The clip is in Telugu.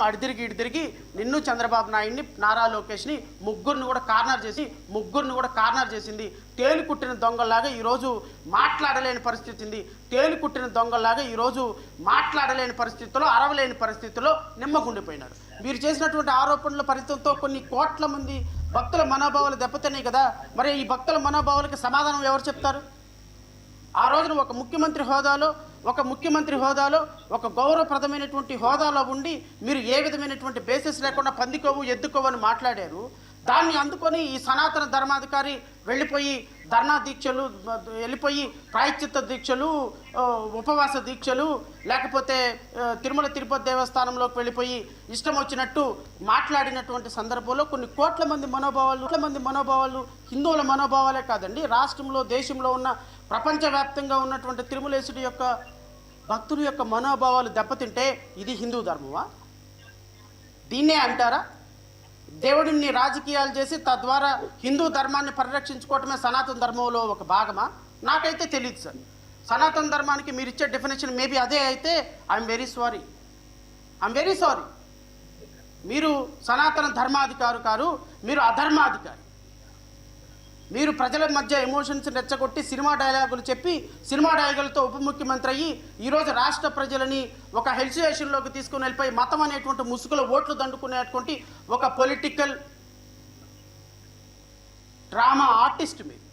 అడిదిరిగి ఇడిదిరిగి నిన్ను చంద్రబాబు నాయుడిని నారా లోకేష్ని ముగ్గురిని కూడా కార్నర్ చేసింది. తేలు కుట్టిన దొంగల్లాగా ఈరోజు మాట్లాడలేని పరిస్థితి ఉంది. తేలు కుట్టిన దొంగల్లాగా ఈరోజు మాట్లాడలేని పరిస్థితుల్లో, అరవలేని పరిస్థితుల్లో నిమ్మకుండిపోయినారు. మీరు చేసినటువంటి ఆరోపణల ఫలితంతో కొన్ని కోట్ల మంది భక్తుల మనోభావాలు దెబ్బతిన్నాయి కదా. మరి ఈ భక్తుల మనోభావాలకి సమాధానం ఎవరు చెప్తారు? ఆ రోజున ఒక ముఖ్యమంత్రి హోదాలో ఒక గౌరవప్రదమైనటువంటి హోదాలో ఉండి మీరు ఏ విధమైనటువంటి బేసిస్ లేకుండా పందికోవు ఎద్దుకోవు అని మాట్లాడారు. దాన్ని అందుకొని ఈ సనాతన ధర్మాధికారి వెళ్ళిపోయి ధర్నా దీక్షలు, వెళ్ళిపోయి ప్రాయశ్చిత్త దీక్షలు, ఉపవాస దీక్షలు, లేకపోతే తిరుమల తిరుపతి దేవస్థానంలోకి వెళ్ళిపోయి ఇష్టం వచ్చినట్టు మాట్లాడినటువంటి సందర్భంలో కొన్ని కోట్ల మంది మనోభావాలు హిందువుల మనోభావాలే కాదండి, రాష్ట్రంలో దేశంలో ఉన్న ప్రపంచవ్యాప్తంగా ఉన్నటువంటి తిరుమలేశుడి యొక్క భక్తుల యొక్క మనోభావాలు దెబ్బతింటే ఇది హిందూ ధర్మమా? దీన్నే అంటారా? దేవుడిని రాజకీయాలు చేసి తద్వారా హిందూ ధర్మాన్ని పరిరక్షించుకోవటమే సనాతన ధర్మంలో ఒక భాగమా? నాకైతే తెలియదు సార్. సనాతన ధర్మానికి మీరు ఇచ్చే డెఫినేషన్ మేబీ అదే అయితే ఐఎమ్ వెరీ సారీ. మీరు సనాతన ధర్మాధికారు కారు, మీరు అధర్మాధికారి. మీరు ప్రజల మధ్య ఎమోషన్స్ రెచ్చగొట్టి సినిమా డైలాగులు చెప్పి సినిమా డైలాగులతో ఉప ముఖ్యమంత్రి అయ్యి ఈరోజు రాష్ట్ర ప్రజలని ఒక హెల్సియేషన్లోకి తీసుకుని వెళ్ళిపోయి మతం అనేటువంటి ముసుగులో ఓట్లు దండుకునేటువంటి ఒక పొలిటికల్ డ్రామా ఆర్టిస్ట్ మీరు.